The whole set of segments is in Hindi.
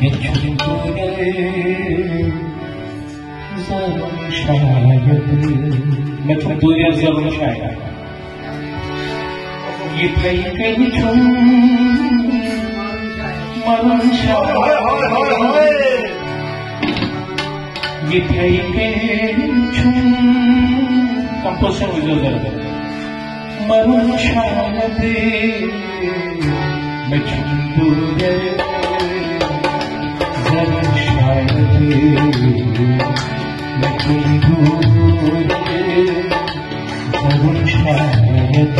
छुन तूने ज़रूर शायद मैं छुन तूने ज़रूर शायद ये कहीं छुन मरण शायद ये कहीं छुन कंपोजिशन हो जाए मरण शायद मैं छुन तूने ज़रूर शायद मैं छुन तूने ज़रूर शायद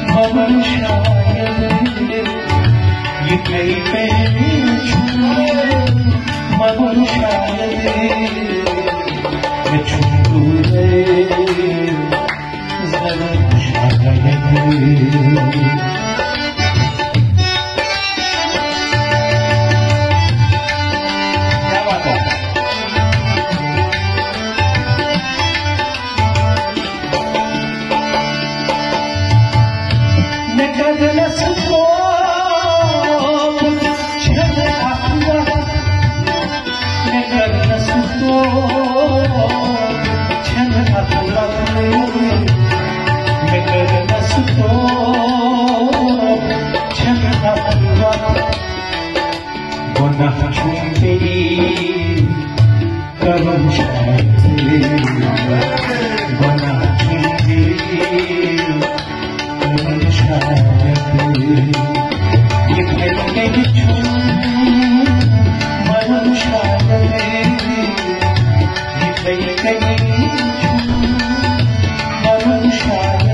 मरण शायद ये कहीं छुन मरण शायद मैं छुन तूने ज़रूर शायद करुण शायद बना करुण शायद ये कहीं छुन मरण शायद ये कहीं छुन मरण शायद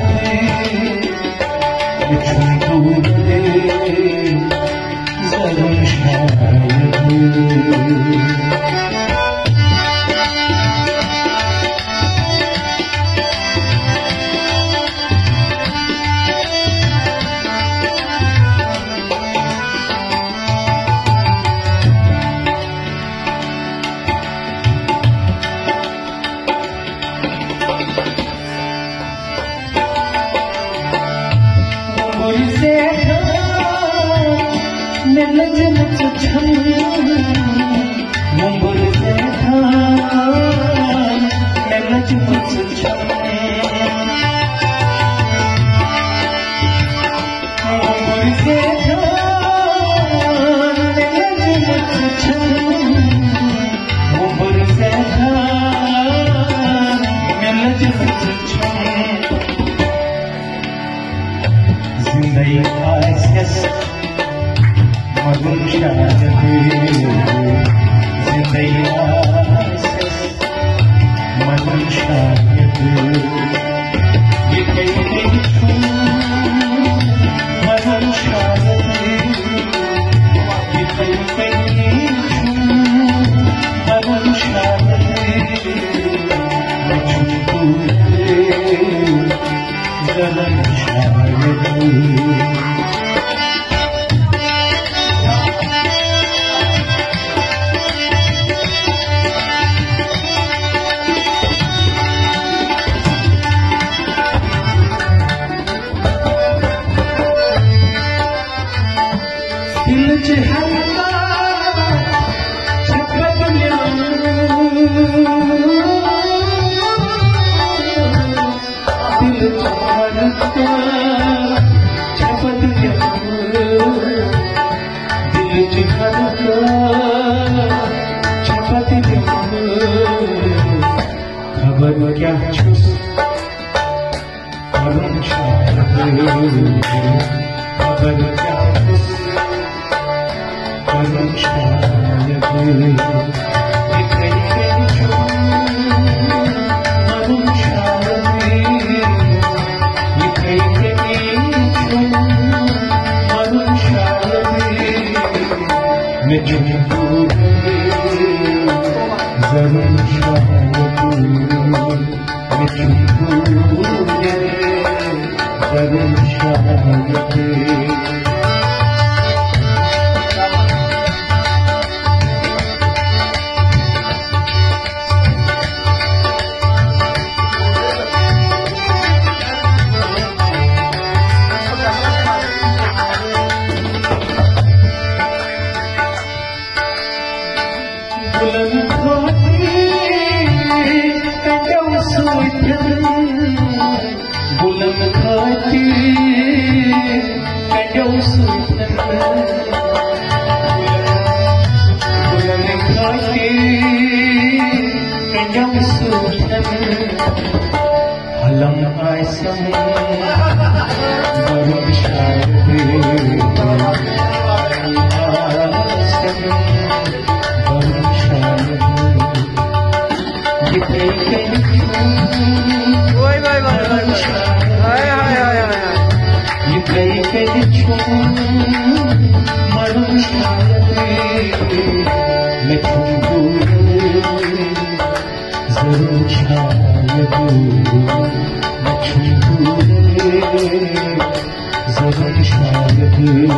मैं छुन तूने ज़रूर शायद मरण शायद जिंदगी मरण शायद ये कहीं छुन मरण शायद ये कहीं छुन मरण शायद मैं छुन तूने ज़रूर शायद खबर क्या छुस मरण शायद खबर क्या छुस मरण शायद ये कहीं छुन मरण शायद ये कहीं छुन मरण शायद मैं छुन तूने ज़रूर शायद मैं छुन तूने ज़रूर शायद लम्हा समय वरुण शायद वरुण शायद ये कई वरुण शायद मैं जरूर शायद मैं जरूर शायद मैं